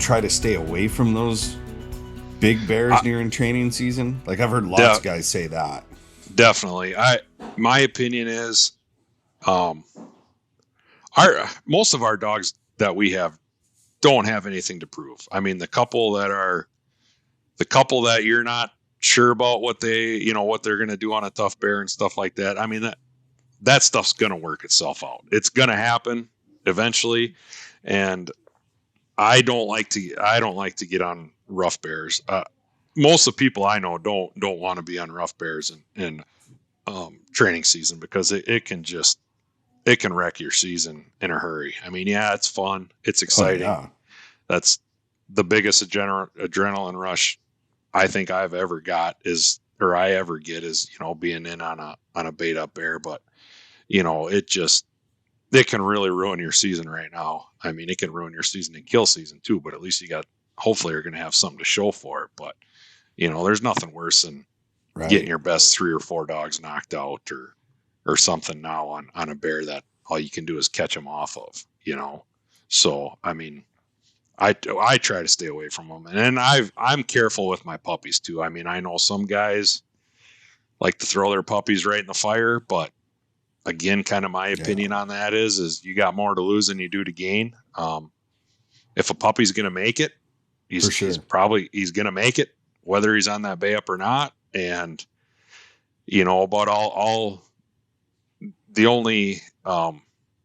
try to stay away from those big bears during training season? Like I've heard lots of guys say that. Definitely. My opinion is, most of our dogs that we have don't have anything to prove. I mean, the couple that you're not sure about what they're going to do on a tough bear and stuff like that. I mean, that stuff's going to work itself out. It's going to happen eventually. And I don't like to get on rough bears. Most of the people I know don't want to be on rough bears in training season, because it can wreck your season in a hurry. I mean, yeah, it's fun. It's exciting. Oh, yeah. That's the biggest adrenaline rush I think I ever get is, being in on a bait up bear. But, it can really ruin your season right now. I mean, it can ruin your season and kill season too, but at least hopefully you're going to have something to show for it. But, there's nothing worse than getting your best 3 or 4 dogs knocked out or something now on a bear that all you can do is catch them off of, So, I mean, I try to stay away from them, and I'm careful with my puppies too. I mean, I know some guys like to throw their puppies right in the fire, but again, kind of my opinion on that is you got more to lose than you do to gain. If a puppy's going to make it, he's going to make it, whether he's on that bay up or not. And, about all the only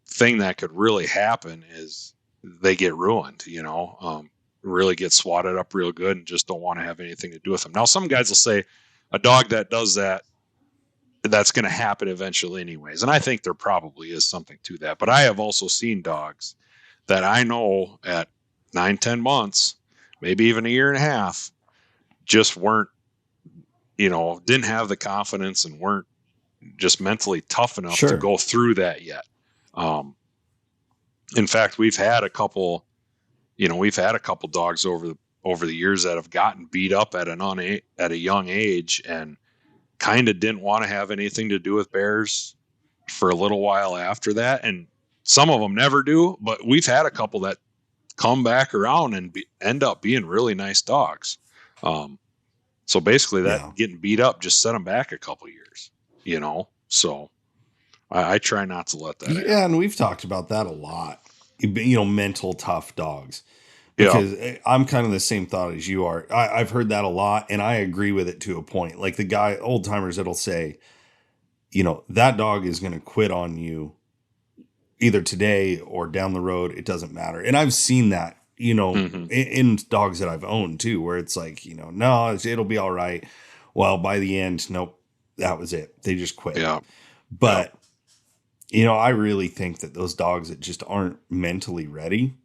thing that could really happen is they get ruined, really get swatted up real good and just don't want to have anything to do with them. Now, some guys will say a dog that does that's going to happen eventually anyways. And I think there probably is something to that. But I have also seen dogs that I know at 9-10 months, maybe even a year and a half, just weren't, didn't have the confidence and weren't just mentally tough enough to go through that yet. In fact, we've had a couple dogs over the years that have gotten beat up at a young age and kind of didn't want to have anything to do with bears for a little while after that. And some of them never do, but we've had a couple that come back around and end up being really nice dogs. So basically getting beat up just set them back a couple years, so I try not to let that happen. Yeah. And we've talked about that a lot, mental tough dogs, because I'm kind of the same thought as you are. I've heard that a lot and I agree with it to a point. Like the old timers that'll say, that dog is going to quit on you either today or down the road. It doesn't matter. And I've seen that, in dogs that I've owned too, where it's like, no, it'll be all right. Well, by the end, nope, that was it. They just quit. Yeah. But, I really think that those dogs that just aren't mentally ready,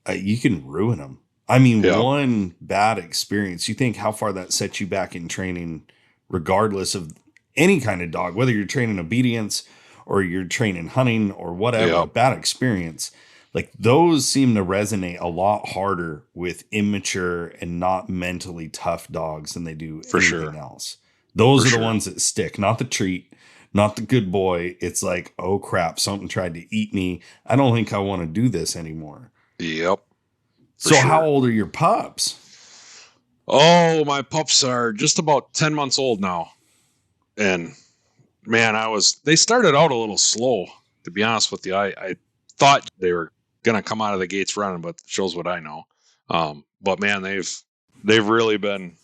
you can ruin them. I mean, one bad experience, you think how far that sets you back in training, regardless of any kind of dog, whether you're training obedience or you're training hunting or whatever, bad experience. Like those seem to resonate a lot harder with immature and not mentally tough dogs than they do anything else. Those are the ones that stick, not the treat, not the good boy. It's like, oh crap, something tried to eat me. I don't think I want to do this anymore. Yep. So how old are your pups? Oh, my pups are just about 10 months old now. And man, they started out a little slow, to be honest with you. I thought they were going to come out of the gates running, but it shows what I know. But man, they've really been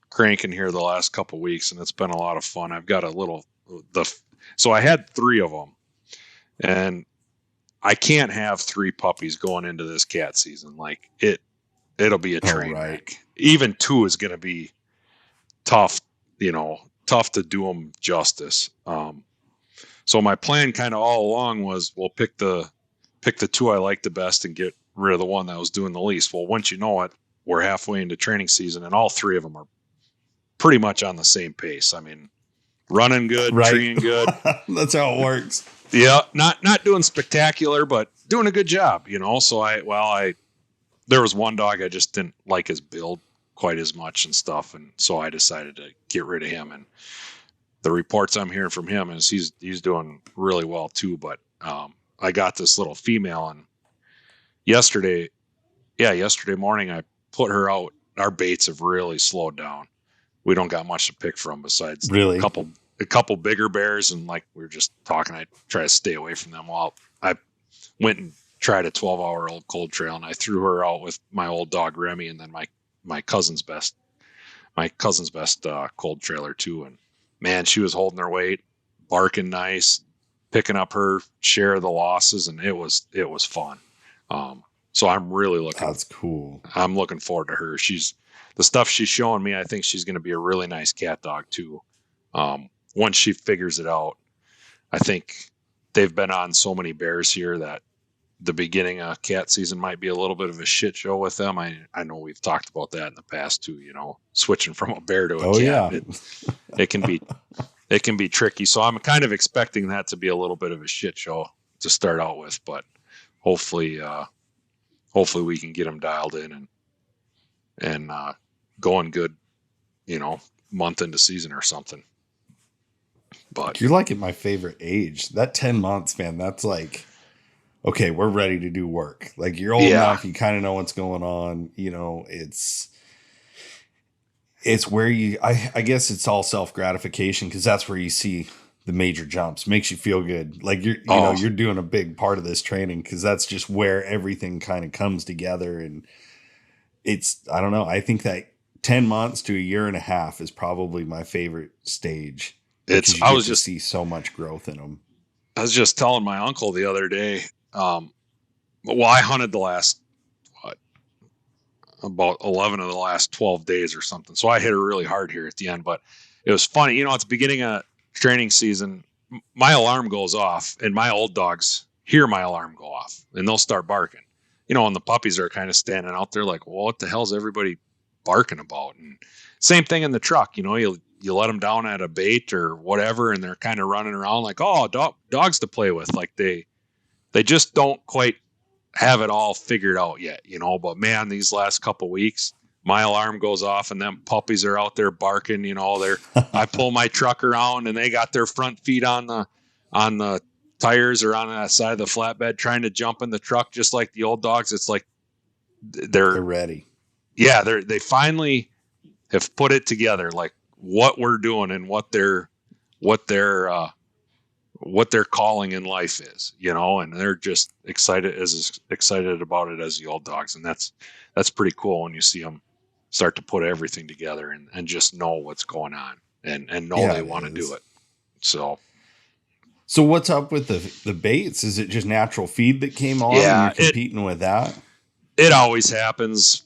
cranking here the last couple weeks, and it's been a lot of fun. I've got so I had 3 of them, and I can't have 3 puppies going into this cat season. Like it'll be a train wreck. Even 2 is going to be tough, tough to do them justice. So my plan kind of all along was we'll pick the 2 I like the best and get rid of the one that was doing the least. Well, once you know it, we're halfway into training season and all 3 of them are pretty much on the same pace. I mean, running good, treeing good. That's how it works. Yeah. Not doing spectacular, but doing a good job, So there was one dog I just didn't like his build quite as much and stuff. And so I decided to get rid of him. And the reports I'm hearing from him is he's doing really well too. But I got this little female, and yesterday yesterday morning I put her out. Our baits have really slowed down. We don't got much to pick from besides really a couple bigger bears, and like we were just talking, I try to stay away from them. Well, I went and tried a 12-hour-old cold trail, and I threw her out with my old dog Remy, and then my cousin's best cold trailer too. And man, she was holding her weight, barking nice, picking up her share of the losses, and it was fun. So I'm really looking. That's cool. I'm looking forward to her. The stuff she's showing me. I think she's going to be a really nice cat dog too. Once she figures it out, I think they've been on so many bears here that the beginning of cat season might be a little bit of a shit show with them. I know we've talked about that in the past too, switching from a bear to a cat. Yeah. It can be tricky. So I'm kind of expecting that to be a little bit of a shit show to start out with, but hopefully we can get them dialed in and going good, month into season or something. But you're like at my favorite age. That 10 months, man, that's like, okay, we're ready to do work. Like you're old enough, you kind of know what's going on. It's where I guess it's all self-gratification because that's where you see the major jumps. Makes you feel good. Like you're doing a big part of this training because that's just where everything kind of comes together. And I don't know. I think that 10 months to a year and a half is probably my favorite stage. I was just see so much growth in them. I was just telling my uncle the other day. I hunted the last about 11 of the last 12 days or something. So I hit her really hard here at the end, but it was funny. At the beginning of training season, my alarm goes off and my old dogs hear my alarm go off and they'll start barking, and the puppies are kind of standing out there like, well, what the hell's everybody barking about? And same thing in the truck, you let them down at a bait or whatever, and they're kind of running around like, oh, dogs to play with. Like they just don't quite have it all figured out yet, but man, these last couple weeks, my alarm goes off and them puppies are out there barking, I pull my truck around and they got their front feet on the tires or on that side of the flatbed trying to jump in the truck just like the old dogs. It's like they're ready. Yeah, they finally have put it together, like what we're doing and what their calling in life is, and they're just excited about it as the old dogs. And that's pretty cool when you see them start to put everything together and just know what's going on and know they want to do it. So what's up with the baits? Is it just natural feed that came on and you're competing with that? It always happens.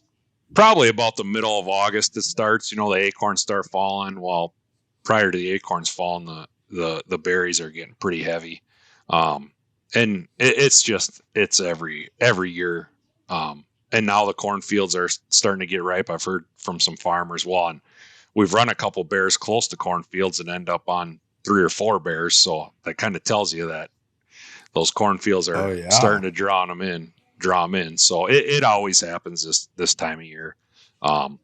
Probably about the middle of August it starts, the acorns start falling. Well, prior to the acorns falling, the berries are getting pretty heavy. And it's every year. And now the cornfields are starting to get ripe. I've heard from some farmers. Well, and we've run a couple bears close to cornfields and end up on 3 or 4 bears. So that kind of tells you that those cornfields are starting to draw them in. So it always happens this time of year. But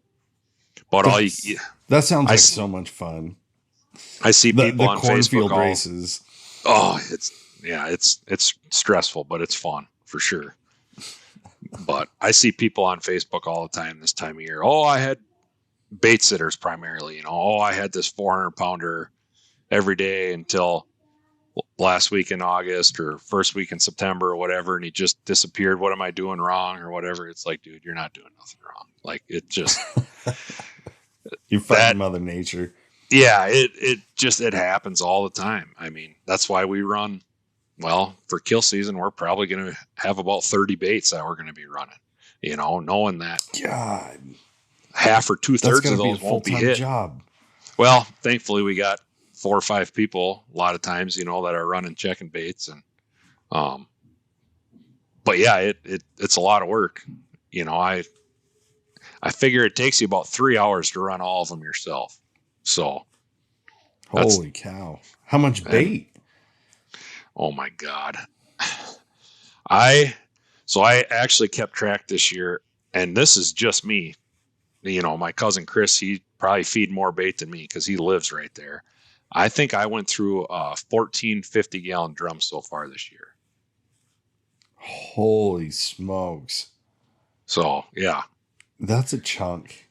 that sounds like so much fun. I see people on Facebook races. Oh, it's stressful, but it's fun for sure. But I see people on Facebook all the time this time of year. Oh, I had bait sitters primarily, Oh, I had this 400-pounder every day until last week in August or first week in September or whatever, and he just disappeared. What am I doing wrong or whatever? It's like, dude, you're not doing nothing wrong. Like it just you're fighting Mother Nature. Yeah, it happens all the time. I mean, that's why we run. Well, for kill season, we're probably going to have about 30 baits that we're going to be running. Knowing that God, half or 2/3 of those won't be hit. Job. Well, thankfully we got 4 or 5 people a lot of times, that are running checking baits and, but yeah, it's a lot of work. I figure it takes you about 3 hours to run all of them yourself. So holy cow. How much bait? Oh my God. I actually kept track this year, and this is just me. My cousin Chris, he probably feed more bait than me because he lives right there. I think I went through 14 50-gallon drums so far this year. Holy smokes. So yeah, that's a chunk.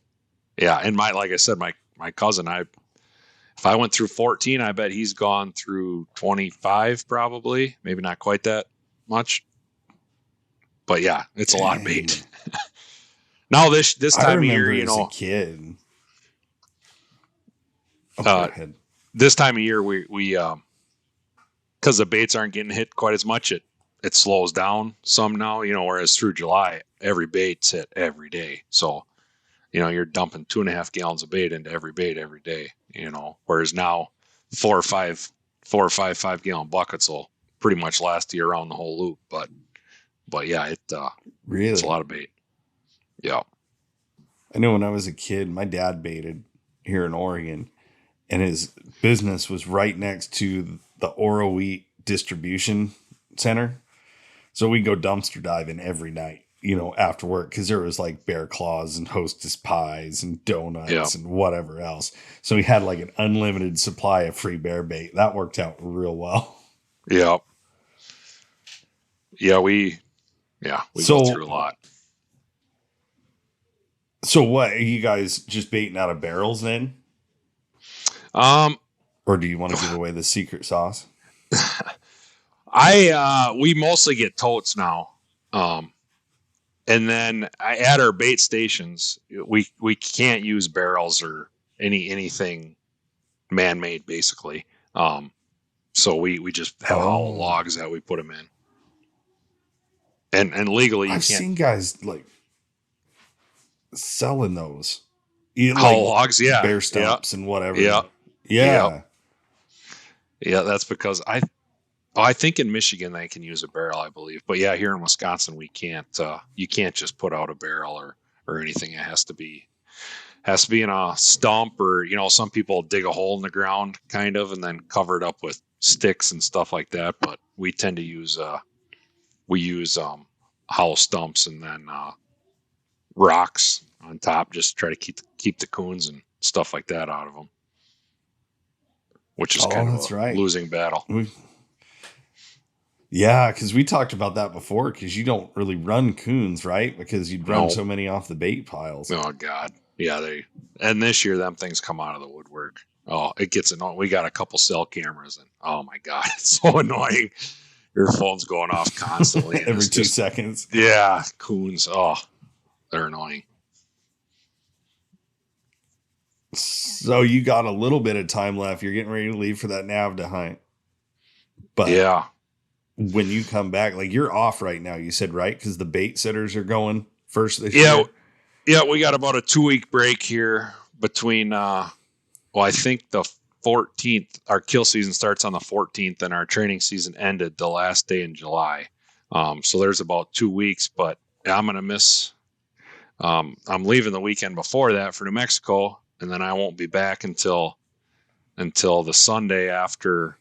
Yeah, and like I said, my cousin, if I went through 14, I bet he's gone through 25, probably, maybe not quite that much, but yeah, it's a lot of bait. Now this I time of year, remember as a kid. Oh, go ahead. This time of year, we because the baits aren't getting hit quite as much, it slows down some now, whereas through July, every bait's hit every day. So, you're dumping 2.5 gallons of bait into every bait every day, whereas now 5-gallon buckets will pretty much last you around the whole loop. But yeah, it's a lot of bait. Yeah. I know when I was a kid, my dad baited here in Oregon, and his business was right next to the Oro Wheat distribution center. So we go dumpster diving every night, after work, because there was like bear claws and hostess pies and donuts and whatever else. So we had like an unlimited supply of free bear bait. That worked out real well. Yeah. Yeah, we go through a lot. So what, are you guys just baiting out of barrels then? Or do you want to give away the secret sauce? We mostly get totes now. And then at our bait stations, we can't use barrels or anything man-made, basically. So we just have hollow logs that we put them in. And legally, I've seen guys like selling those. Hollow logs, yeah. Bear stumps and whatever. Yeah. That's because I think in Michigan they can use a barrel, I believe. But yeah, here in Wisconsin we can't. You can't just put out a barrel or anything. It has to be in a stump, or some people dig a hole in the ground kind of and then cover it up with sticks and stuff like that. But we tend to use hollow stumps and then rocks on top, just to try to keep the coons and stuff like that out of them, which is kind of a losing battle. Yeah, because we talked about that before, because you don't really run coons, right? Because you'd run so many off the bait piles. Oh, God. Yeah, and this year, them things come out of the woodwork. Oh, it gets annoying. We got a couple cell cameras, and oh, my God, it's so annoying. Your phone's going off constantly. Every 2 seconds. Yeah, coons. Oh, they're annoying. So you got a little bit of time left. You're getting ready to leave for that NAVDA hunt. But yeah, when you come back, like, you're off right now, you said, right? Because the bait setters are going first this year. Yeah, we got about a 2-week break here between, I think the 14th, our kill season starts on the 14th, and our training season ended the last day in July. So there's about 2 weeks, but I'm going to miss, I'm leaving the weekend before that for New Mexico, and then I won't be back until the Sunday after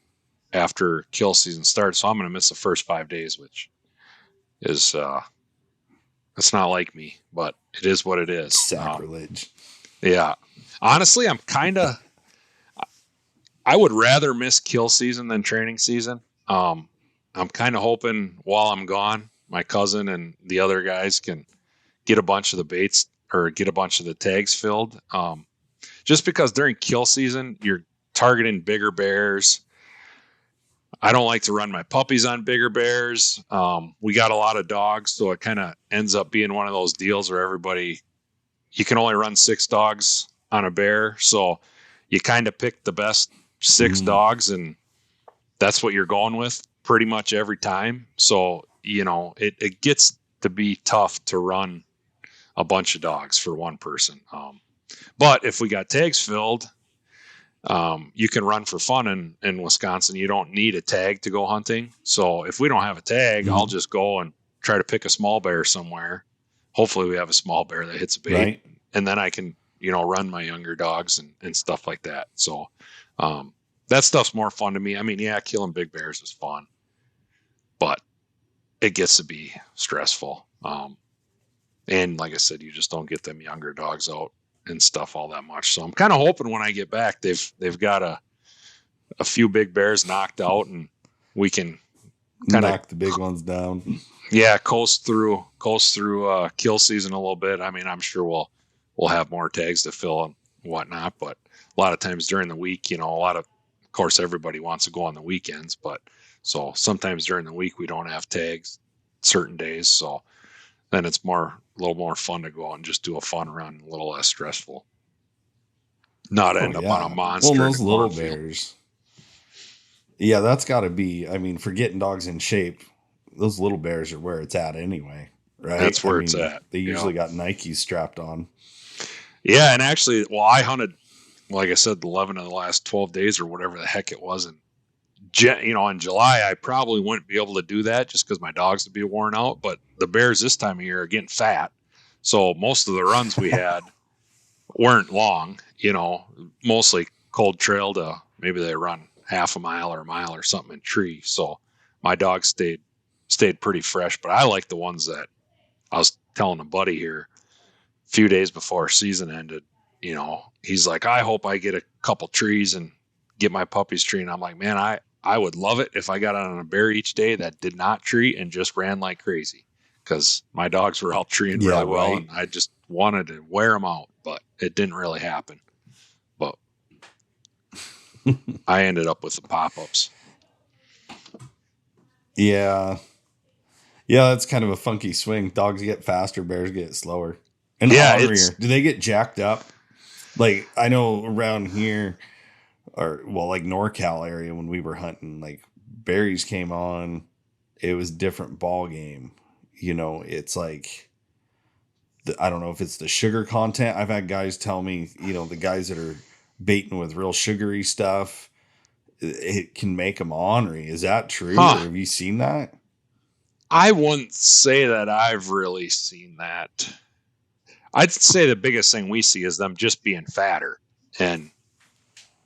kill season starts. So I'm going to miss the first 5 days, which is, it's not like me, but it is what it is. Sacrilege. Yeah. Honestly, I would rather miss kill season than training season. I'm kind of hoping while I'm gone, my cousin and the other guys can get a bunch of the baits or get a bunch of the tags filled. Just because during kill season, you're targeting bigger bears. I don't like to run my puppies on bigger bears. We got a lot of dogs, so it kind of ends up being one of those deals where you can only run 6 dogs on a bear. So you kind of pick the best 6 dogs, and that's what you're going with pretty much every time. So, it gets to be tough to run a bunch of dogs for one person. But if we got tags filled, you can run for fun in Wisconsin. You don't need a tag to go hunting. So if we don't have a tag, I'll just go and try to pick a small bear somewhere. Hopefully we have a small bear that hits a bait, right, and then I can, run my younger dogs and stuff like that. So, that stuff's more fun to me. I mean, yeah, killing big bears is fun, but it gets to be stressful. And like I said, you just don't get them younger dogs out and stuff all that much. So I'm kind of hoping when I get back, they've got a few big bears knocked out, and we can knock the big ones down. Yeah, coast through kill season a little bit. I mean, I'm sure we'll have more tags to fill and whatnot, but a lot of times during the week, of course, everybody wants to go on the weekends, but so sometimes during the week we don't have tags certain days, so then it's a little more fun to go out and just do a fun run, a little less stressful. Not end up on a monster. Well, those little bears. Yeah, that's got to be. I mean, for getting dogs in shape, those little bears are where it's at anyway, right? That's where it's at. They usually got Nikes strapped on. Yeah, and actually, I hunted, like I said, 11 of the last 12 days or whatever the heck it was. And, in July, I probably wouldn't be able to do that just because my dogs would be worn out. But the bears this time of year are getting fat. So most of the runs we had weren't long, mostly cold trail to maybe they run half a mile or a mile or something in tree. So my dogs stayed pretty fresh. But I like the ones that I was telling a buddy here a few days before season ended, he's like, I hope I get a couple trees and get my puppies tree. And I'm like, man, I would love it if I got on a bear each day that did not tree and just ran like crazy, because my dogs were all treeing really well. And I just wanted to wear them out, but it didn't really happen. But I ended up with the pop-ups. Yeah. Yeah, that's kind of a funky swing. Dogs get faster, bears get slower. And hungrier. Do they get jacked up? Like, I know around here, like NorCal area when we were hunting, like berries came on, it was different ball game. It's like, I don't know if it's the sugar content. I've had guys tell me, the guys that are baiting with real sugary stuff, it can make them ornery. Is that true? Or have you seen that? I wouldn't say that I've really seen that. I'd say the biggest thing we see is them just being fatter and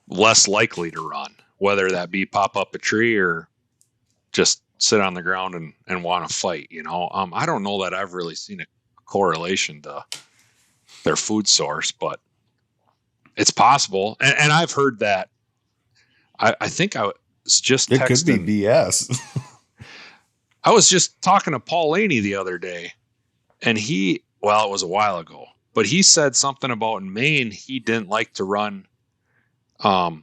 less likely to run, whether that be pop up a tree or just sit on the ground and want to fight. I don't know that I've really seen a correlation to their food source, but it's possible. And I've heard that. I think I was just texting. It could be BS. I was just talking to Paul Laney the other day, and it was a while ago, but he said something about in Maine, he didn't like to run in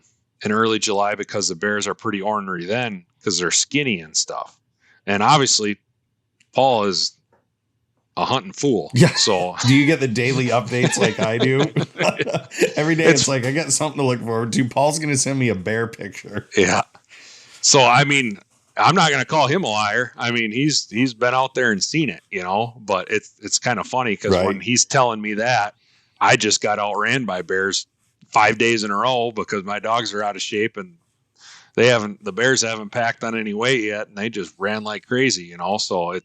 early July because the bears are pretty ornery then because they're skinny and stuff. And obviously Paul is a hunting fool. Yeah. So do you get the daily updates like I do? Every day it's like, I got something to look forward to. Paul's going to send me a bear picture. Yeah. So, I mean, I'm not going to call him a liar. I mean, he's been out there and seen it, but it's kind of funny because when he's telling me that, I just got outran by bears 5 days in a row because my dogs are out of shape and the bears haven't packed on any weight yet. And they just ran like crazy, so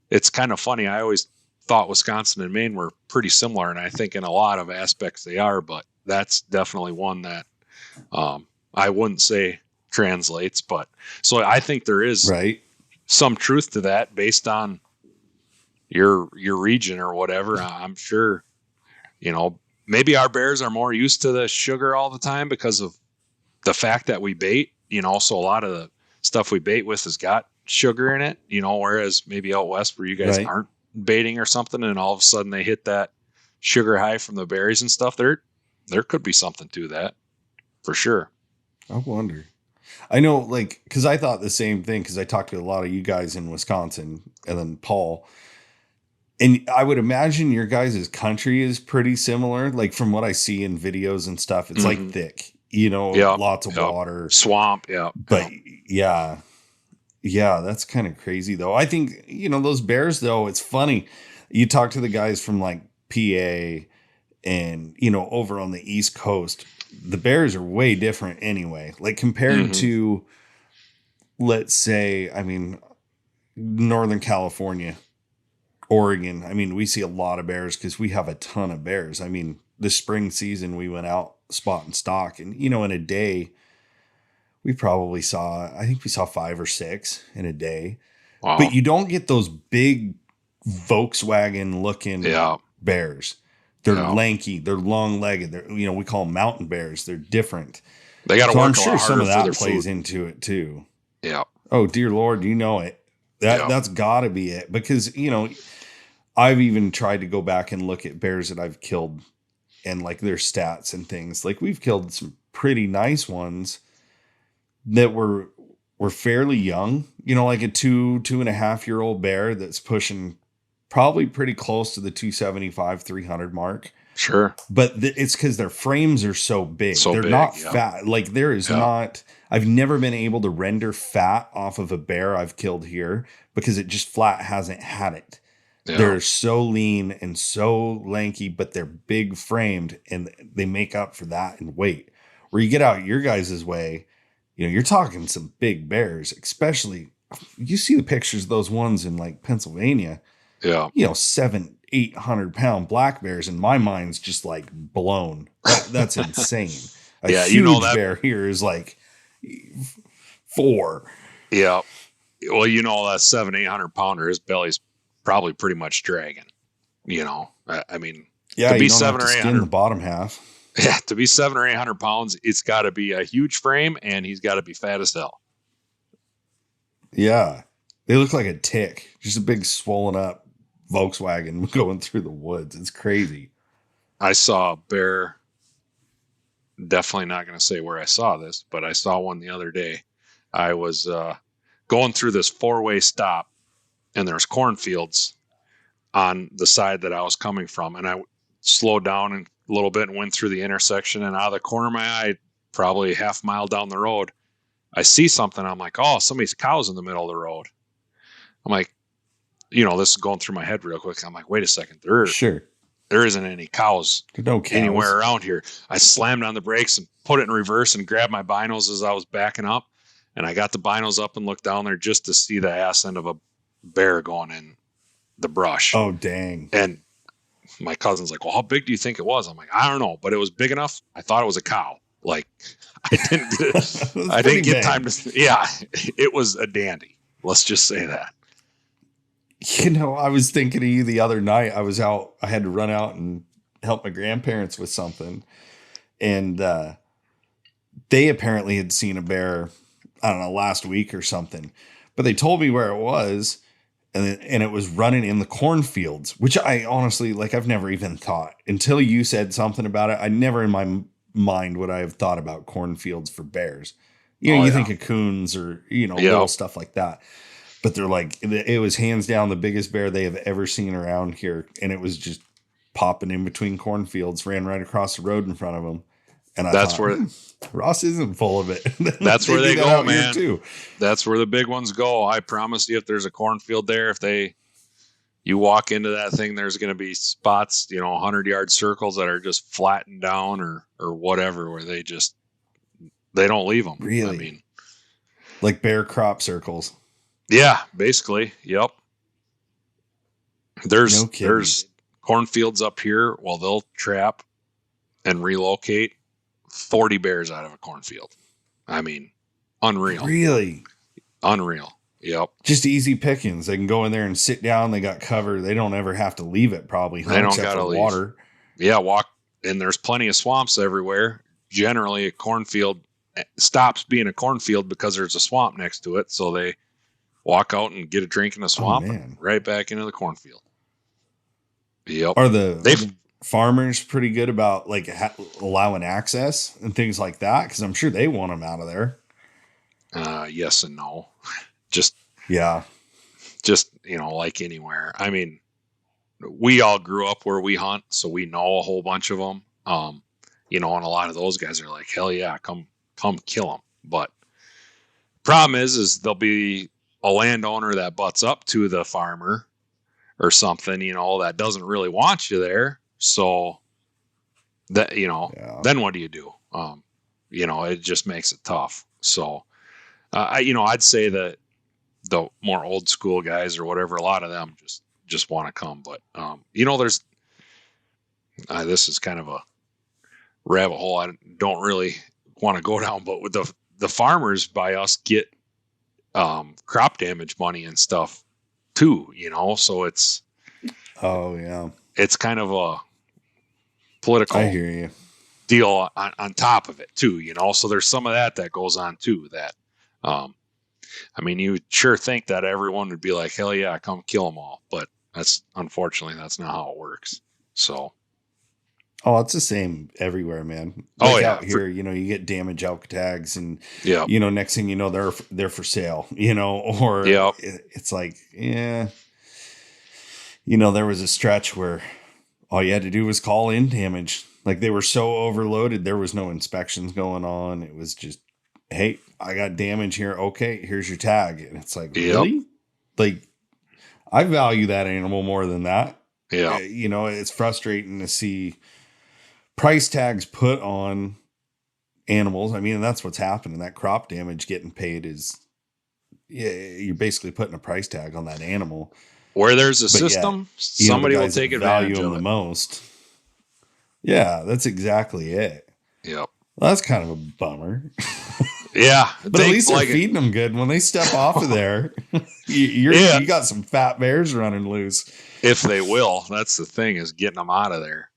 it's kind of funny. I always thought Wisconsin and Maine were pretty similar. And I think in a lot of aspects they are, but that's definitely one that I wouldn't say translates, but so I think there is some truth to that based on your region or whatever. I'm sure, maybe our bears are more used to the sugar all the time because of the fact that we bait, so a lot of the stuff we bait with has got sugar in it, whereas maybe out west where you guys aren't baiting or something and all of a sudden they hit that sugar high from the berries and stuff, there could be something to that for sure. I wonder. I know, like, because I thought the same thing because I talked to a lot of you guys in Wisconsin and then Paul. And I would imagine your guys' country is pretty similar. Like from what I see in videos and stuff, it's like thick, lots of water. Swamp, yeah. But yeah, that's kind of crazy though. I think, those bears though, it's funny. You talk to the guys from like PA and, over on the East Coast, the bears are way different anyway. Like compared to, let's say, Northern California, Oregon. We see a lot of bears because we have a ton of bears. This spring season, we went out spot and stock and, in a day, we probably saw 5 or 6 in a day. Wow. But you don't get those big Volkswagen looking bears. They're lanky. They're long legged. They're, we call them mountain bears. They're different. They got to work. I'm sure some of that plays into it too. Yeah. Oh, dear Lord, you know it. That's got to be it. Because, I've even tried to go back and look at bears that I've killed and like their stats and things. Like we've killed some pretty nice ones that were fairly young, like a 2.5 year old bear that's pushing probably pretty close to the 275, 300 mark. Sure. But it's because their frames are so big. They're not fat. Like there is not, I've never been able to render fat off of a bear I've killed here because it just flat hasn't had it. Yeah. They're so lean and so lanky, but they're big framed and they make up for that in weight. Where you get out your guys' way, you're talking some big bears, especially you see the pictures of those ones in like Pennsylvania. Yeah. 700-800 pound black bears, and my mind's just like blown. That's insane. A huge bear here is like 4. Yeah. Well, that 700-800 pounder, his belly's probably pretty much dragging. I mean, to be 700 or 800, the bottom half. Yeah, to be 700 or 800 pounds, it's got to be a huge frame, and he's got to be fat as hell. Yeah, they look like a tick, just a big swollen up Volkswagen going through the woods. It's crazy. I saw a bear. Definitely not going to say where I saw this, but I saw one the other day. I was going through this 4-way stop, and there's cornfields on the side that I was coming from, and I slowed down a little bit and went through the intersection, and out of the corner of my eye, probably a half mile down the road, I see something. I'm like, oh, somebody's cow's in the middle of the road. I'm like, this is going through my head real quick. I'm like, wait a second. There isn't any cows anywhere around here. I slammed on the brakes and put it in reverse and grabbed my binos as I was backing up. And I got the binos up and looked down there just to see the ass end of a bear going in the brush. Oh, dang. And my cousin's like, well, how big do you think it was? I'm like, I don't know, but it was big enough. I thought it was a cow. Like I didn't get time to, it was a dandy. Let's just say that. I was thinking of you the other night. I was out, I had to run out and help my grandparents with something. And they apparently had seen a bear, I don't know, last week or something. But they told me where it was. And it was running in the cornfields, which I honestly, I've never even thought until you said something about it. I never in my mind would I have thought about cornfields for bears. You think of coons or, little stuff like that. But they're like, it was hands down the biggest bear they have ever seen around here. And it was just popping in between cornfields, ran right across the road in front of them. And that's where Ross isn't full of it. That's where they go, man. Too. That's where the big ones go. I promise you, if there's a cornfield there, you walk into that thing, there's going to be spots, 100-yard circles that are just flattened down or whatever, where they don't leave them. Really? I mean, like bear crop circles. Yeah, basically. Yep. There's cornfields up here. Well, they'll trap and relocate 40 bears out of a cornfield. I mean, unreal. Really? Unreal. Yep. Just easy pickings. They can go in there and sit down. They got cover. They don't ever have to leave it probably. They don't got to leave. Water. Yeah, walk. And there's plenty of swamps everywhere. Generally, a cornfield stops being a cornfield because there's a swamp next to it. So they walk out and get a drink in the swamp and right back into the cornfield. Yep. Are the farmers pretty good about allowing access and things like that? Because I'm sure they want them out of there. Yes and no. Just like anywhere. I mean, we all grew up where we hunt, so we know a whole bunch of them. And a lot of those guys are like, hell yeah, come kill them. But problem is there'll be a landowner that butts up to the farmer or something, that doesn't really want you there. So that, then what do you do? It just makes it tough. So, I'd say that the more old school guys or whatever, a lot of them just want to come. But, there's, this is kind of a rabbit hole I don't really want to go down, but with the farmers by us get crop damage money and stuff too, so it's it's kind of a political I hear you. deal on top of it too, so there's some of that goes on too, that I mean, you sure think that everyone would be like, hell yeah, come kill them all. But unfortunately, that's not how it works. So. Oh, it's the same everywhere, man. Oh Like yeah. out here, you get damage elk tags and, Yeah. Next thing you know, they're for sale, or Yep. it's like, yeah, there was a stretch where all you had to do was call in damage. Like they were so overloaded. There was no inspections going on. It was just, hey, I got damage here. Okay, here's your tag. And it's like, really? Like I value that animal more than that. Yeah. It's frustrating to see price tags put on animals. I mean, that's what's happening. That crop damage getting paid is, yeah, you're basically putting a price tag on that animal. Where there's a system, somebody will take advantage of it. The most. Yeah, that's exactly it. Yep. Well, that's kind of a bummer. Yeah. But at least they're feeding them good. When they step off of there, you got some fat bears running loose. If they will. That's the thing, is getting them out of there.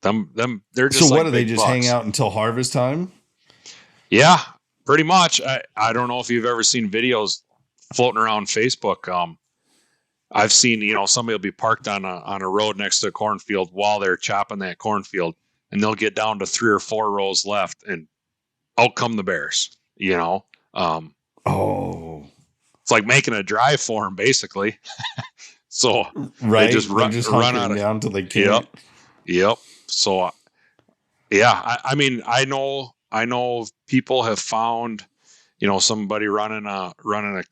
They're just so like, what do they just bucks. hang out until harvest time? Yeah, pretty much. I don't know if you've ever seen videos floating around Facebook. I've seen, somebody will be parked on a road next to a cornfield while they're chopping that cornfield, and they'll get down to 3 or 4 rows left, and out come the bears. It's like making a drive for them, basically. So right, they just run out down till they can't. Yep. So yeah, I mean, I know people have found, somebody running a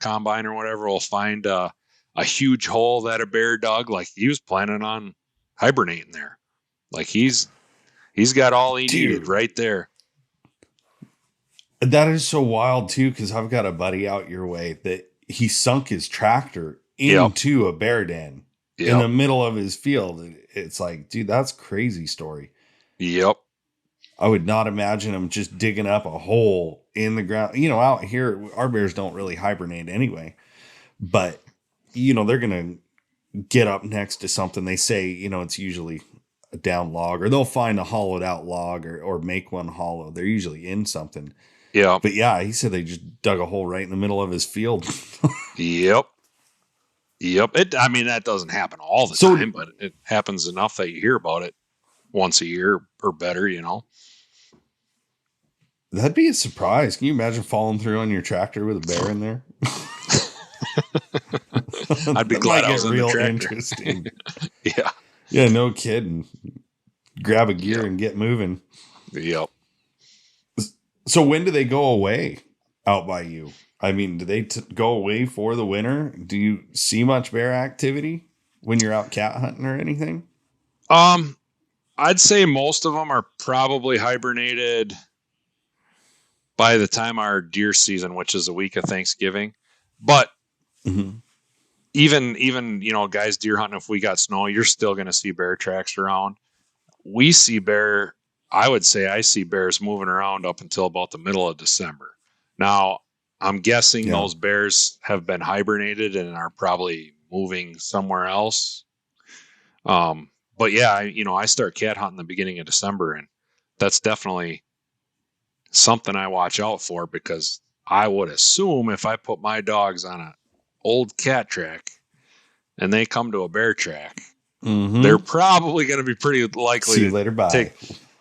combine or whatever will find a huge hole that a bear dug. Like he was planning on hibernating there. Like he's got all he needed right there. That is so wild too, because I've got a buddy out your way that he sunk his tractor into a bear den in the middle of his field. It's like, dude, that's a crazy story. Yep. I would not imagine him just digging up a hole in the ground. Out here, our bears don't really hibernate anyway, but they're going to get up next to something. They say, it's usually a down log, or they'll find a hollowed out log or make one hollow. They're usually in something. Yeah. But yeah, he said they just dug a hole right in the middle of his field. Yep. I mean, that doesn't happen all the time, but it happens enough that you hear about it once a year or better, That'd be a surprise. Can you imagine falling through on your tractor with a bear in there? I'd be glad I was real interesting. Yeah. Yeah, no kidding. Grab a gear and get moving. Yep. So when do they go away out by you? I mean, do they go away for the winter? Do you see much bear activity when you're out cat hunting or anything? I'd say most of them are probably hibernated by the time our deer season, which is a week of Thanksgiving. But even guys deer hunting, if we got snow, you're still going to see bear tracks around. I would say I see bears moving around up until about the middle of December. Now, I'm guessing those bears have been hibernated and are probably moving somewhere else. But yeah, I start cat hunting the beginning of December, and that's definitely something I watch out for, because I would assume if I put my dogs on an old cat track and they come to a bear track, they're probably going to be pretty likely See you later, bye.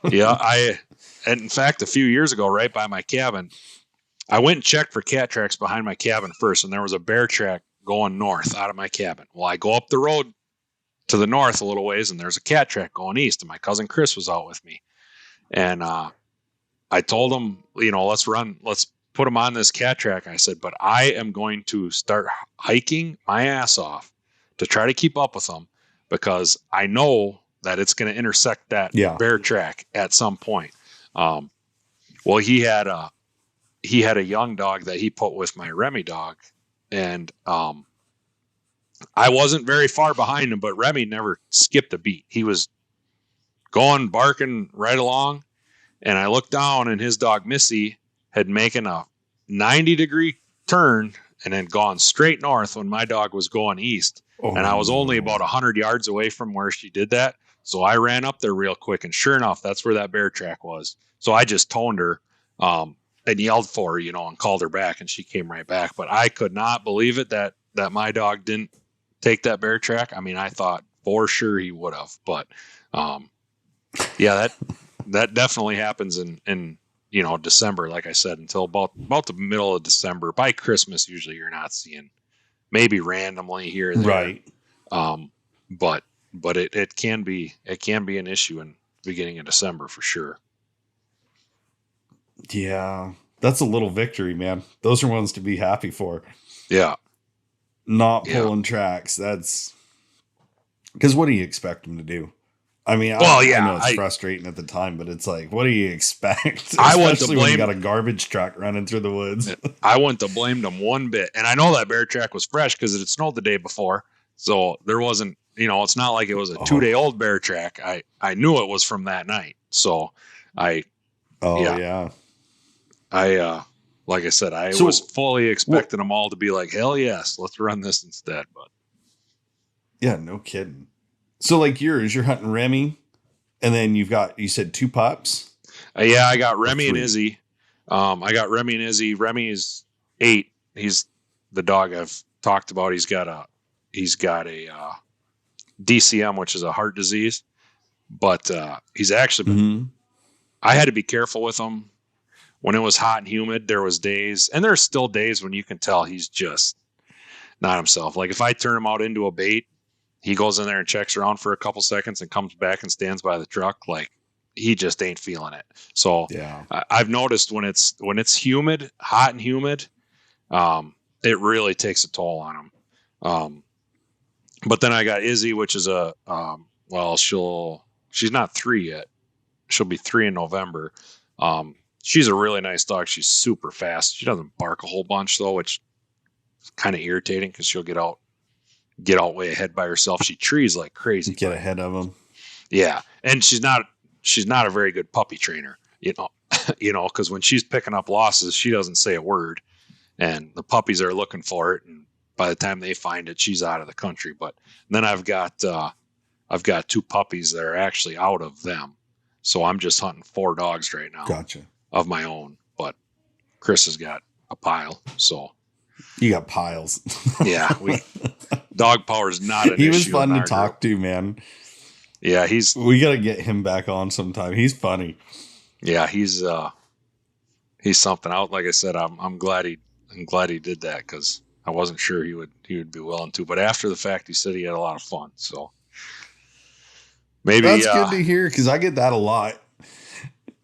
And in fact, a few years ago, right by my cabin, I went and checked for cat tracks behind my cabin first, and there was a bear track going north out of my cabin. Well, I go up the road to the north a little ways, and there's a cat track going east, and my cousin Chris was out with me. And I told him, let's put him on this cat track. I said, but I am going to start hiking my ass off to try to keep up with them, because I know that it's going to intersect that bear track at some point. Well, he had a young dog that he put with my Remy dog, and I wasn't very far behind him, but Remy never skipped a beat. He was going, barking right along, and I looked down, and his dog Missy had making a 90-degree turn and then gone straight north when my dog was going east. And I was only about 100 yards away from where she did that. So I ran up there real quick, and sure enough, that's where that bear track was. So I just toned her. and yelled for her, and called her back, and she came right back. But I could not believe it that my dog didn't take that bear track. I mean, I thought for sure he would have, but yeah, that definitely happens in December, like I said, until about the middle of December. By Christmas, usually you're not seeing, maybe randomly here or there. Right. But it can be an issue in the beginning of December for sure. Yeah. That's a little victory, man. Those are ones to be happy for. Yeah. Not pulling tracks. That's because what do you expect them to do? I mean, I know it's frustrating at the time, but it's like, what do you expect? Especially when you got a garbage truck running through the woods. I wouldn't have blamed them one bit. And I know that bear track was fresh because it had snowed the day before. So there wasn't, it's not like it was a 2-day-old bear track. I knew it was from that night. So I like I said, I was fully expecting them all to be like, hell yes, let's run this instead. But yeah, no kidding. So like you're hunting Remy, and then you said 2 pups? Yeah, I got Remy and Izzy. Remy is 8. He's the dog I've talked about. He's got a DCM, which is a heart disease, but he's actually been, I had to be careful with him when it was hot and humid. There was days, and there's still days when you can tell he's just not himself. Like if I turn him out into a bait, he goes in there and checks around for a couple seconds and comes back and stands by the truck. Like he just ain't feeling it. So yeah, I've noticed when it's humid, hot and humid, it really takes a toll on him. But then I got Izzy, which is she's not 3 yet. She'll be 3 in November. She's a really nice dog. She's super fast. She doesn't bark a whole bunch though, which is kind of irritating because she'll get out way ahead by herself. She trees like crazy. Get ahead of them. Yeah. And she's not a very good puppy trainer, because when she's picking up losses, she doesn't say a word, and the puppies are looking for it. And by the time they find it, she's out of the country. But then I've got 2 puppies that are actually out of them. So I'm just hunting 4 dogs right now. Gotcha. Of my own, but Chris has got a pile. So you got piles. Yeah. Dog power is not an issue. He was fun to talk to, man. Yeah. We got to get him back on sometime. He's funny. Yeah. He's something out. Like I said, I'm glad he did that because I wasn't sure he would be willing to, but after the fact, he said he had a lot of fun. So maybe that's good to hear. Cause I get that a lot.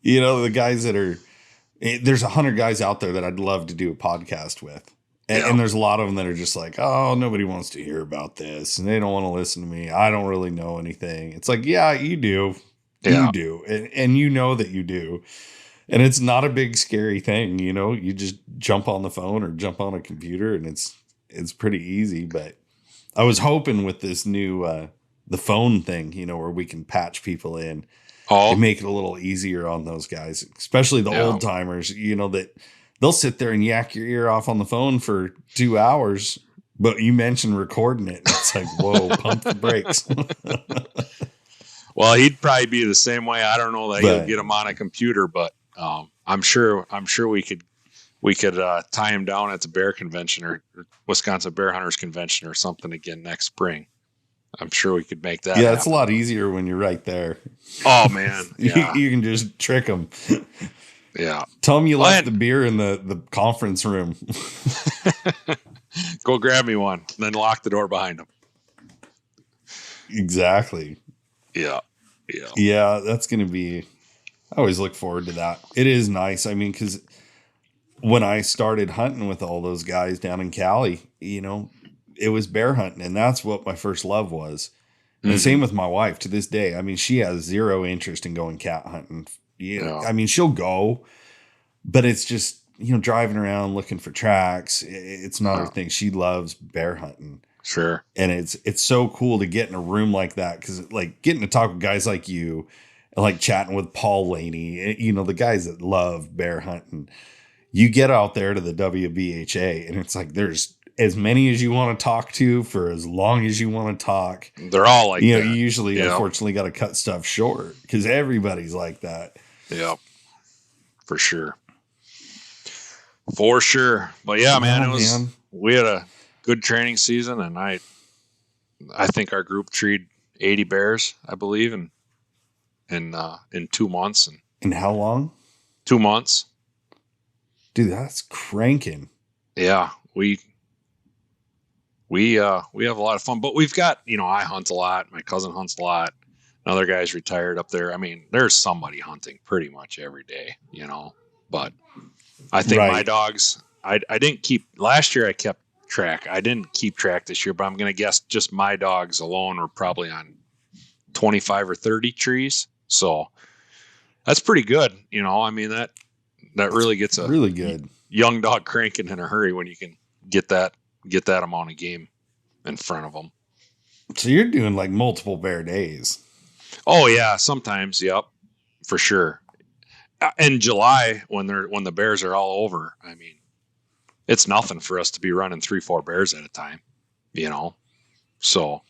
The guys there's 100 guys out there that I'd love to do a podcast with. And there's a lot of them that are just like, oh, nobody wants to hear about this. And they don't want to listen to me. I don't really know anything. It's like, yeah, you do. Yeah. You do. And you know that you do. And it's not a big, scary thing. You just jump on the phone or jump on a computer and it's pretty easy. But I was hoping with this new, the phone thing, where we can patch people in. And make it a little easier on those guys, especially the old timers, that they'll sit there and yak your ear off on the phone for 2 hours, but you mentioned recording it. And it's like, whoa, pump the brakes. Well, he'd probably be the same way. I don't know that you'll get him on a computer, but I'm sure we could tie him down at the bear convention or Wisconsin Bear Hunters Convention or something again next spring. I'm sure we could make that. Yeah, it's a lot easier when you're right there. Oh man, yeah. you can just trick them. Yeah, tell them you left the beer in the conference room. Go grab me one, and then lock the door behind them. Exactly. Yeah. That's gonna be. I always look forward to that. It is nice. I mean, because when I started hunting with all those guys down in Cali, it was bear hunting, and that's what my first love was. And same with my wife to this day. I mean, she has 0 interest in going cat hunting. I mean, she'll go, but it's just, driving around looking for tracks. It's not her thing. She loves bear hunting. Sure. And it's so cool to get in a room like that. Cause like getting to talk with guys like you and like chatting with Paul Laney, the guys that love bear hunting, you get out there to the WBHA and it's like, there's as many as you want to talk to for as long as you want to talk. They're all like that. You usually, unfortunately, got to cut stuff short because everybody's like that. Yeah, for sure. For sure. But yeah, man, we had a good training season, and I think our group treed 80 bears, I believe, in 2 months. And in how long? 2 months. Dude, that's cranking. Yeah, we have a lot of fun, but we've got, I hunt a lot. My cousin hunts a lot. Another guy's retired up there. I mean, there's somebody hunting pretty much every day, but I think my dogs, I didn't keep, last year I kept track. I didn't keep track this year, but I'm going to guess just my dogs alone were probably on 25 or 30 trees. So that's pretty good. I mean, that really gets a really good young dog cranking in a hurry when you can get that amount of game in front of them. So you're doing like multiple bear days. Oh yeah, sometimes. Yep, for sure. In July, when the bears are all over, I mean, it's nothing for us to be running 3-4 bears at a time, So,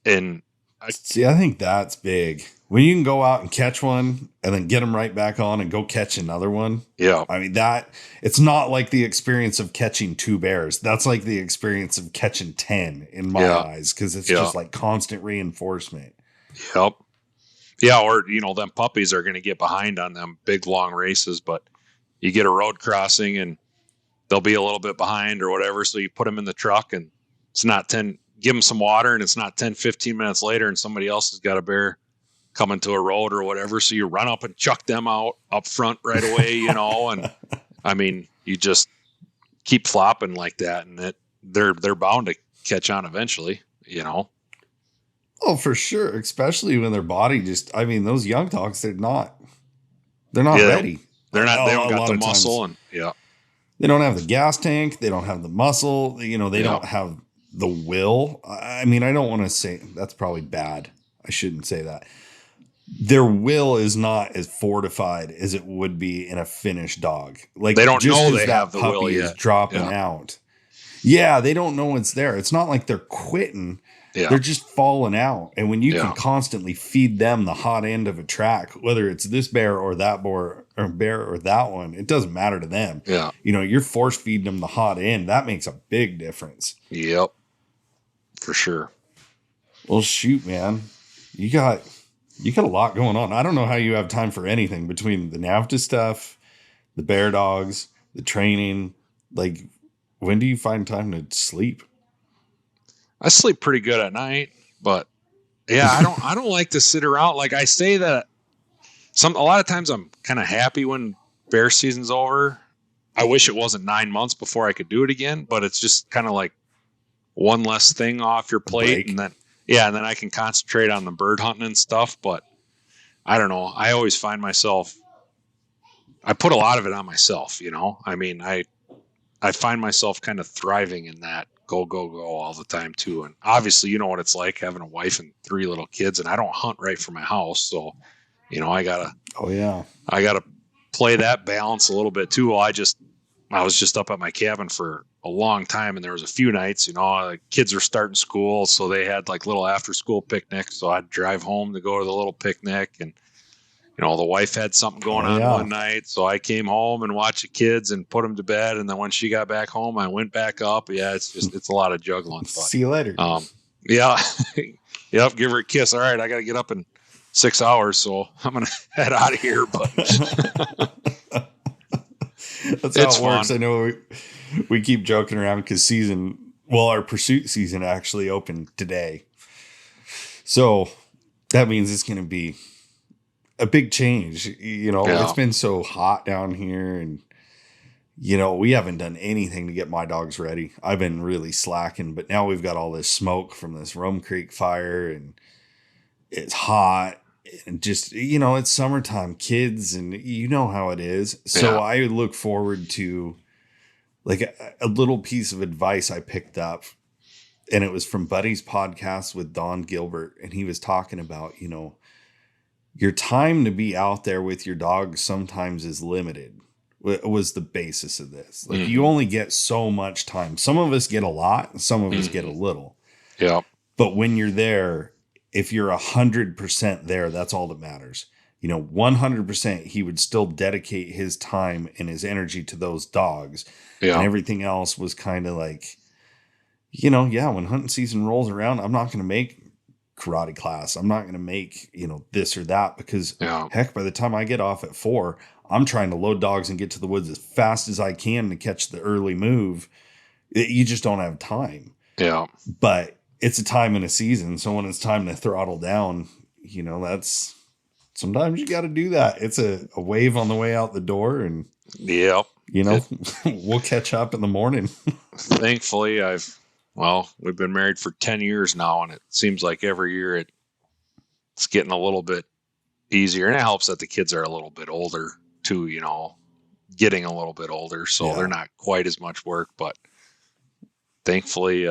and I think that's big. When you can go out and catch one and then get them right back on and go catch another one. Yeah. I mean, it's not like the experience of catching 2 bears. That's like the experience of catching 10 in my eyes, because it's just like constant reinforcement. Yep. Yeah, or, them puppies are going to get behind on them big, long races, but you get a road crossing and they'll be a little bit behind or whatever, so you put them in the truck and it's not 10, give them some water, and it's not 10, 15 minutes later and somebody else has got a bear coming to a road or whatever, so you run up and chuck them out up front right away, and I mean, you just keep flopping like that, and they're bound to catch on eventually, Oh, for sure. Especially when their body those young dogs, they're not ready. They don't got the muscle times. And they don't have the gas tank. They don't have the muscle. They don't have the will. I mean, I don't want to say that's probably bad. I shouldn't say that. Their will is not as fortified as it would be in a finished dog. Like, they don't know they have the will yet. Is dropping out. Yeah, they don't know it's there. It's not like they're quitting. Yeah. They're just falling out. And when you can constantly feed them the hot end of a track, whether it's this bear or that bear or that one, it doesn't matter to them. Yeah. You're force feeding them the hot end. That makes a big difference. Yep. For sure. Well, shoot, man. You got a lot going on. I don't know how you have time for anything between the NAVHDA stuff, the bear dogs, the training. Like, when do you find time to sleep? I sleep pretty good at night, but yeah, I don't like to sit around. Like, I say that a lot of times I'm kind of happy when bear season's over. I wish it wasn't 9 months before I could do it again, but it's just kind of like one less thing off your plate. And then I can concentrate on the bird hunting and stuff. But I don't know. I always find myself, I put a lot of it on myself, I mean, I find myself kind of thriving in that go all the time too. And obviously, you know what it's like having a wife and 3 little kids, and I don't hunt right from my house. So, I gotta play that balance a little bit too. I was just up at my cabin for a long time, and there was a few nights, the kids were starting school, so they had like little after school picnics. So I'd drive home to go to the little picnic, and the wife had something going on one night, so I came home and watched the kids and put them to bed. And then when she got back home, I went back up. Yeah, it's a lot of juggling. But, see you later. Yeah, yep. Give her a kiss. All right, I got to get up in 6 hours, so I'm gonna head out of here. But that's how it works. I know we keep joking around because our pursuit season actually opened today, so that means it's going to be a big change. It's been so hot down here, and we haven't done anything to get my dogs ready. I've been really slacking, but now we've got all this smoke from this Rome Creek fire, and it's hot, and just, it's summertime, kids, and how it is. So I look forward to like a little piece of advice I picked up, and it was from Buddy's podcast with Don Gilbert. And he was talking about, your time to be out there with your dog sometimes is limited, was the basis of this. Like, you only get so much time. Some of us get a lot, and some of us get a little. Yeah. But when you're there, if you're 100% there, that's all that matters. 100% he would still dedicate his time and his energy to those dogs. Yeah. And everything else was kind of like, when hunting season rolls around, I'm not going to make karate class. I'm not going to make, this or that, because heck, by the time I get off at 4, I'm trying to load dogs and get to the woods as fast as I can to catch the early move. You just don't have time. Yeah. But it's a time in a season. So when it's time to throttle down, that's sometimes you got to do that. It's a wave on the way out the door, and we'll catch up in the morning. Thankfully, we've been married for 10 years now, and it seems like every year it's getting a little bit easier, and it helps that the kids are a little bit older too, getting a little bit older. So they're not quite as much work, but thankfully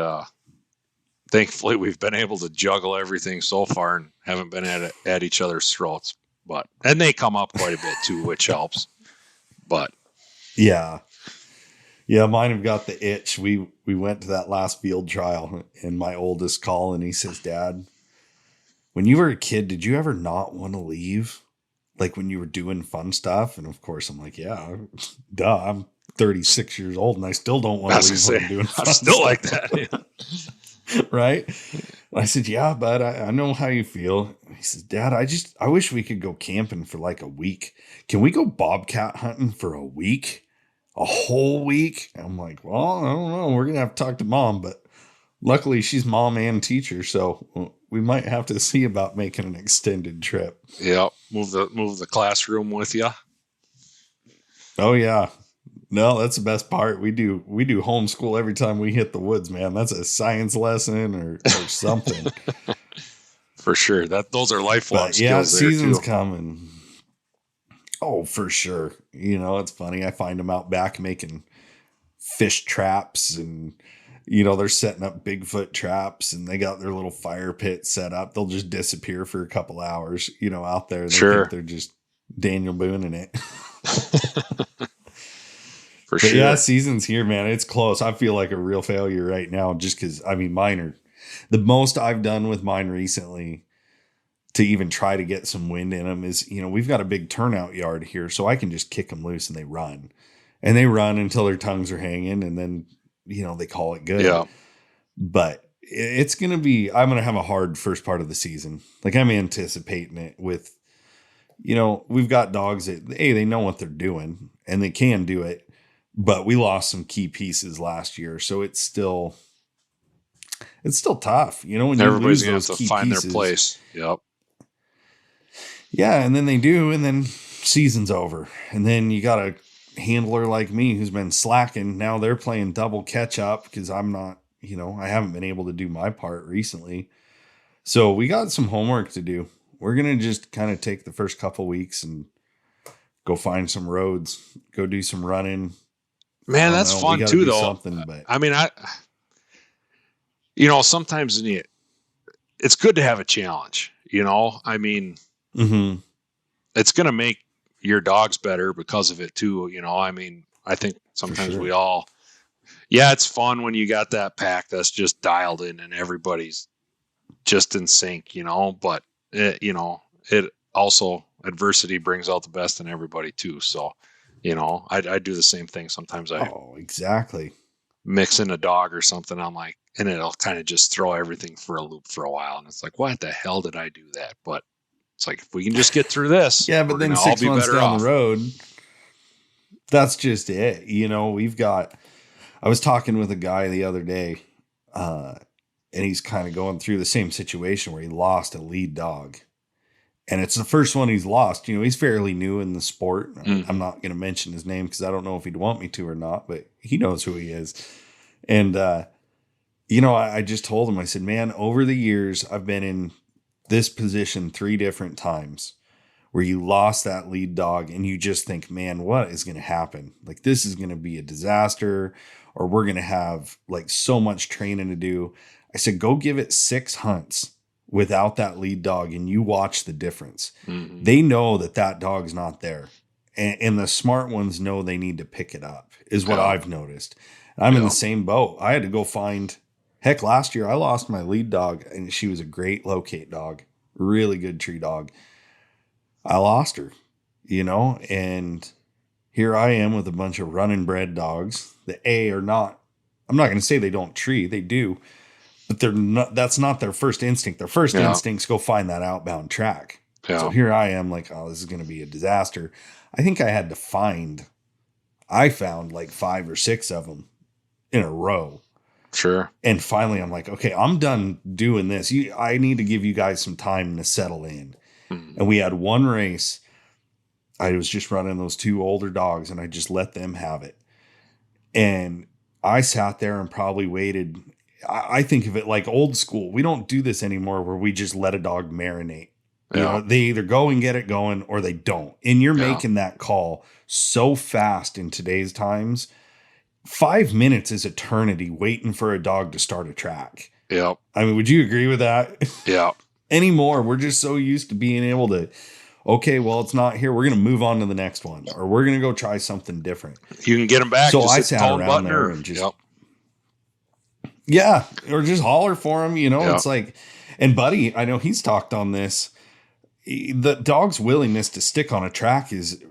we've been able to juggle everything so far and haven't been at each other's throats, and they come up quite a bit too, which helps. But yeah, mine have got the itch. We went to that last field trial, and my oldest called, and he says, Dad, when you were a kid, did you ever not want to leave? Like when you were doing fun stuff? And of course I'm like, yeah, duh, I'm 36 years old and I still don't want to leave when I'm doing fun I'm still stuff. like that. Yeah. Right? And I said, yeah, bud, I know how you feel. And he says, Dad, I wish we could go camping for like a week. Can we go bobcat hunting for a week? A whole week? And I'm like, well, I don't know. We're going to have to talk to Mom, but luckily she's mom and teacher. So we might have to see about making an extended trip. Yeah. Move the classroom with you. Oh yeah. No, that's the best part. We do homeschool every time we hit the woods, man. That's a science lesson or something. For sure. Those are lifelong skills. Yeah, season's coming. Oh, for sure. It's funny. I find them out back making fish traps, and they're setting up Bigfoot traps, and they got their little fire pit set up. They'll just disappear for a couple hours, out there. They think they're just Daniel Booneing it. For sure. Yeah, season's here, man. It's close. I feel like a real failure right now, just because, mine are the most I've done with mine recently to even try to get some wind in them is, we've got a big turnout yard here, so I can just kick them loose and they run. And they run until their tongues are hanging, and then, they call it good. Yeah. But it's going to be, I'm going to have a hard first part of the season. Like, I'm anticipating it with, we've got dogs that, they know what they're doing and they can do it, but we lost some key pieces last year. So it's still tough. When everybody's you lose going to have those to key find pieces, their place. Yep. Yeah. And then they do. And then season's over. And then you got a handler like me who's been slacking. Now they're playing double catch up because I'm not, I haven't been able to do my part recently. So we got some homework to do. We're going to just kind of take the first couple weeks and go find some roads, go do some running. Man, that's fun too, though. But sometimes it's good to have a challenge, mm-hmm. It's going to make your dogs better because of it too. I think sometimes we all, it's fun when you got that pack that's just dialed in and everybody's just in sync, but it also, adversity brings out the best in everybody too. So, I do the same thing. Sometimes exactly. Mix in a dog or something. I'm like, and it'll kind of just throw everything for a loop for a while. And it's like, why the hell did I do that? But it's like, if we can just get through this, yeah, but then 6 months down the road, that's just it. I was talking with a guy the other day, and he's kind of going through the same situation where he lost a lead dog. And it's the first one he's lost. He's fairly new in the sport. Mm-hmm. I'm not going to mention his name because I don't know if he'd want me to or not, but he knows who he is. And, I just told him, I said, man, over the years, I've been in this position 3 different times where you lost that lead dog and you just think, man, what is going to happen? Like, this is going to be a disaster, or we're going to have like so much training to do. I said, go give it 6 hunts without that lead dog and you watch the difference. Mm-hmm. They know that dog's not there. And the smart ones know they need to pick it up is what I've noticed. I'm in the same boat. I had to go find, last year I lost my lead dog and she was a great locate dog, really good tree dog. I lost her, and here I am with a bunch of running bred dogs that are not, I'm not going to say they don't tree, they do, but they're not, that's not their first instinct. Their first instinct's go find that outbound track. Yeah. So here I am like, oh, this is going to be a disaster. I think I found like 5 or 6 of them in a row. Sure. And finally I'm like, okay, I'm done doing this. I need to give you guys some time to settle in. And we had one race. I was just running those 2 older dogs and I just let them have it. And I sat there and probably waited. I think of it like old school. We don't do this anymore where we just let a dog marinate. They either go and get it going or they don't. And you're making that call so fast in today's times. 5 minutes is eternity waiting for a dog to start a track. Yeah. I mean, would you agree with that? Yeah. Anymore, we're just so used to being able to, okay, well, it's not here. We're going to move on to the next one, or we're going to go try something different. You can get them back. So I sat around there and just, or just holler for them. It's like, and Buddy, I know he's talked on this. The dog's willingness to stick on a track is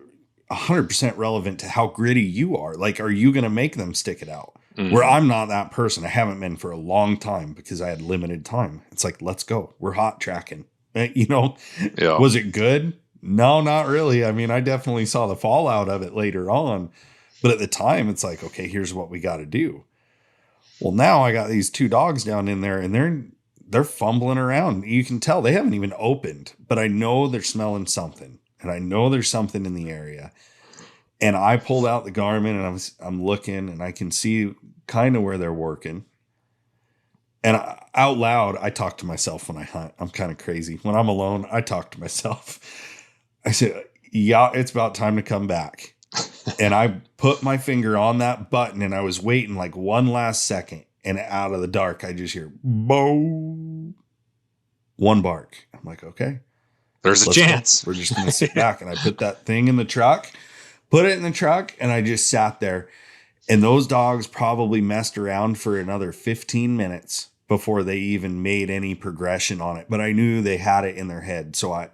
100% relevant to how gritty you are. Like, are you going to make them stick it out? Where I'm not that person. I haven't been for a long time because I had limited time. It's like, let's go. We're hot tracking. Was it good? No, not really. I mean, I definitely saw the fallout of it later on, but at the time it's like, okay, here's what we got to do. Well, now I got these 2 dogs down in there and they're fumbling around. You can tell they haven't even opened, but I know they're smelling something and I know there's something in the area. And I pulled out the Garmin and I'm looking and I can see kind of where they're working. And out loud, I talk to myself when I hunt. I'm kind of crazy. When I'm alone, I talk to myself. I said, yeah, it's about time to come back. And I put my finger on that button and I was waiting like one last second. And out of the dark, I just hear, boom, 1 bark. I'm like, okay. There's a chance. Go. We're just going to sit back. And I put that thing in the truck, put it in the truck, and I just sat there. And those dogs probably messed around for another 15 minutes before they even made any progression on it. But I knew they had it in their head. So I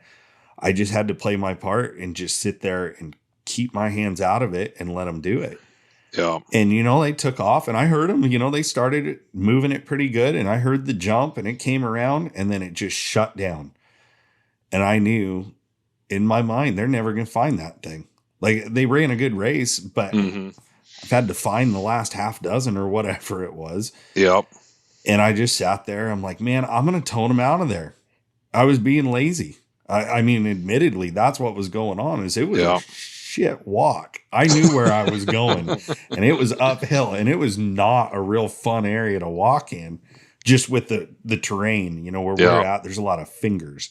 just had to play my part and just sit there and keep my hands out of it and let them do it. Yeah. And, they took off and I heard them, they started moving it pretty good. And I heard the jump and it came around and then it just shut down. And I knew in my mind, they're never going to find that thing. Like, they ran a good race, but I've had to find the last half dozen or whatever it was. Yep. And I just sat there. I'm like, man, I'm going to tone them out of there. I was being lazy. I mean, admittedly, that's what was going on. It was a shit walk. I knew where I was going and it was uphill and it was not a real fun area to walk in, just with the terrain, where we're at. There's a lot of fingers.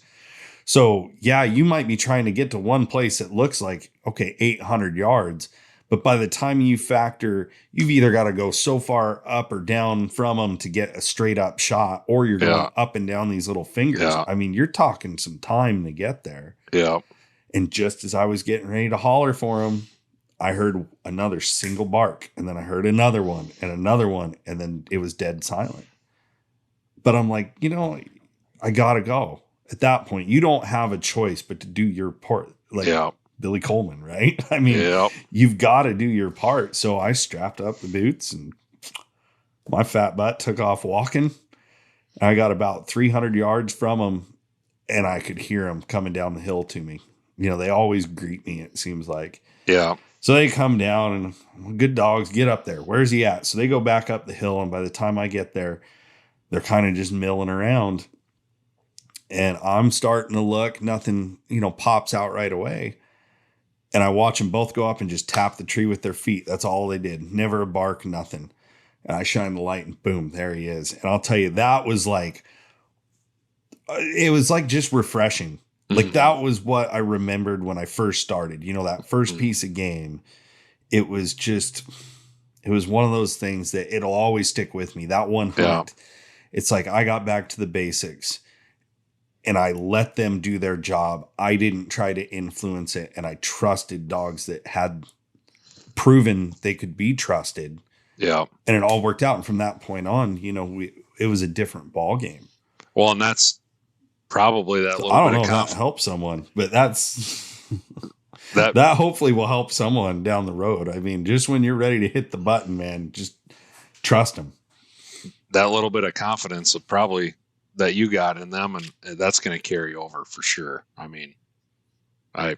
So yeah, you might be trying to get to one place that looks like, okay, 800 yards. But by the time you factor, you've either got to go so far up or down from them to get a straight up shot, or you're going up and down these little fingers. Yeah. I mean, you're talking some time to get there. Yeah. And just as I was getting ready to holler for them, I heard another single bark, and then I heard another one, and then it was dead silent. But I'm like, I got to go. At that point, you don't have a choice but to do your part. Like Billy Coleman, right? I mean, you've got to do your part. So I strapped up the boots and my fat butt took off walking. I got about 300 yards from them and I could hear them coming down the hill to me. They always greet me, it seems like. Yeah. So they come down and good dogs, get up there. Where's he at? So they go back up the hill. And by the time I get there, they're kind of just milling around. And I'm starting to look, nothing, pops out right away. And I watch them both go up and just tap the tree with their feet. That's all they did. Never a bark, nothing. And I shine the light and boom, there he is. And I'll tell you, that was like, it was like just refreshing. Like that was what I remembered when I first started, that first piece of game. It was one of those things that it'll always stick with me. That one hunt, it's like I got back to the basics and I let them do their job. I didn't try to influence it. And I trusted dogs that had proven they could be trusted. Yeah. And it all worked out. And from that point on, it was a different ball game. Well, and that's probably that little I don't bit know of if that helps someone, but that's that hopefully will help someone down the road. I mean, just when you're ready to hit the button, man, just trust them. That little bit of confidence of probably that you got in them, and that's going to carry over for sure. I mean, I'm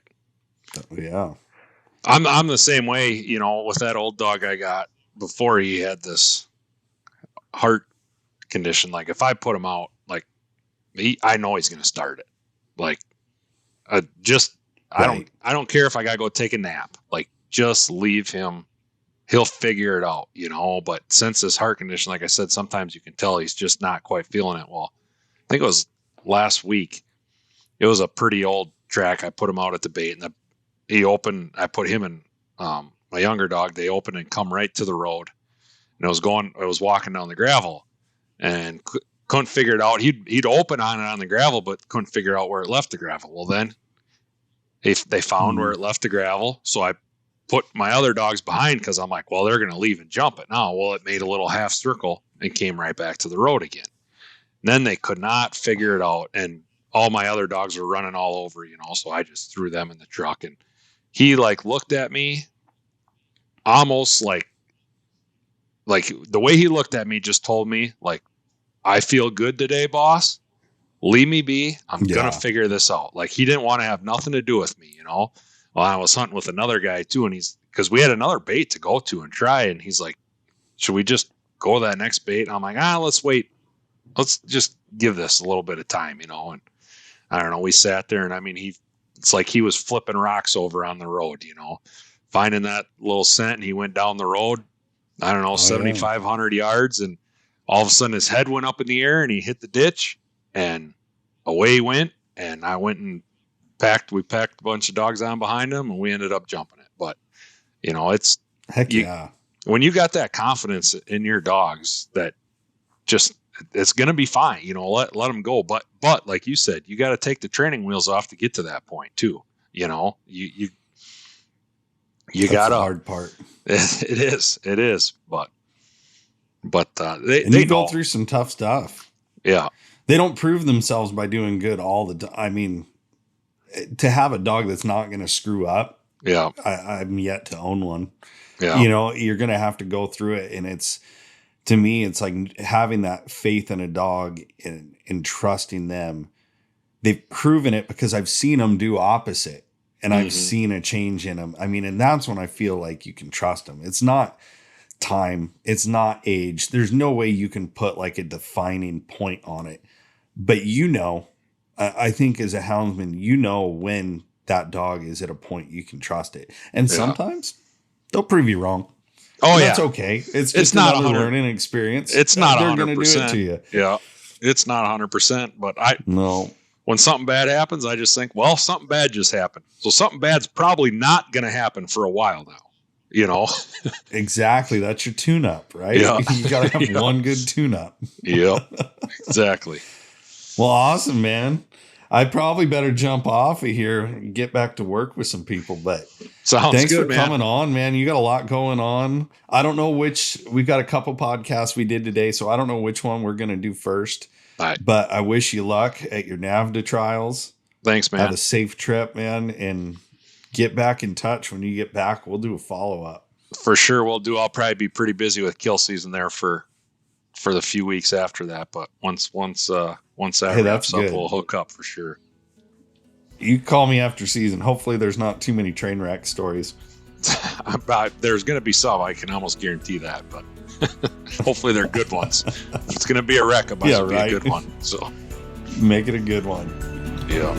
the same way, you know, with that old dog I got before he had this heart condition. Like if I put him out, like I know he's going to start it. Like I don't care if I got to go take a nap. Like just leave him. He'll figure it out, you know, but since this heart condition, like I said, sometimes you can tell he's just not quite feeling it. Well, I think it was last week. It was a pretty old track. I put him out at the bait, and he opened. I put him and my younger dog. They opened and come right to the road, and I was walking down the gravel, and couldn't figure it out. He'd open on the gravel, but couldn't figure out where it left the gravel. Well, then they found where it left the gravel, so I put my other dogs behind because I'm like, well, they're going to leave and jump it now. Well, it made a little half circle and came right back to the road again. And then they could not figure it out, and all my other dogs were running all over, you know, so I just threw them in the truck, and he like looked at me almost like the way he looked at me just told me like, I feel good today, boss. Leave me be. I'm going to figure this out. Like he didn't want to have nothing to do with me, you know? Well, I was hunting with another guy too, and because we had another bait to go to and try, and he's like, should we just go to that next bait? And I'm like, let's wait. Let's just give this a little bit of time, you know? And I don't know, we sat there, and I mean, it's like he was flipping rocks over on the road, you know, finding that little scent, and he went down the road, I don't know, 7,500 yards, and all of a sudden his head went up in the air, and he hit the ditch, and away he went, and I went and we packed a bunch of dogs on behind him, and we ended up jumping it. But, you know, it's when you got that confidence in your dogs that just, it's going to be fine, you know, let them go. But like you said, you got to take the training wheels off to get to that point too. You know, you got the hard part. It is. But they go through some tough stuff. Yeah. They don't prove themselves by doing good all the time. I mean, to have a dog that's not going to screw up. Yeah. I'm yet to own one. Yeah. You know, you're going to have to go through it. And to me, it's like having that faith in a dog and trusting them. They've proven it because I've seen them do opposite, and I've seen a change in them. I mean, and that's when I feel like you can trust them. It's not time. It's not age. There's no way you can put like a defining point on it, but you know, I think as a houndsman, you know when that dog is at a point you can trust it. And sometimes they'll prove you wrong. Oh, that's okay. It's not a learning experience. It's not 100%. They're going to do it to you. Yeah. It's not 100%, but when something bad happens, I just think, well, something bad just happened. So something bad's probably not going to happen for a while now, you know? Exactly. That's your tune-up, right? Yeah. You got to have one good tune-up. Yep. Exactly. Well, awesome, man. I probably better jump off of here and get back to work with some people, but thanks for coming on, man. You got a lot going on. I don't know we've got a couple podcasts we did today, so I don't know which one we're going to do first, but I wish you luck at your NAVDA trials. Thanks, man. Have a safe trip, man, and get back in touch when you get back. We'll do a follow-up. For sure. I'll probably be pretty busy with kill season there for the few weeks after that, but once that wraps up, we'll hook up for sure. You call me after season. Hopefully there's not too many train wreck stories. There's going to be some, I can almost guarantee that, but hopefully they're good ones. If it's going to be a wreck, it might be a good one. So make it a good one. Yeah.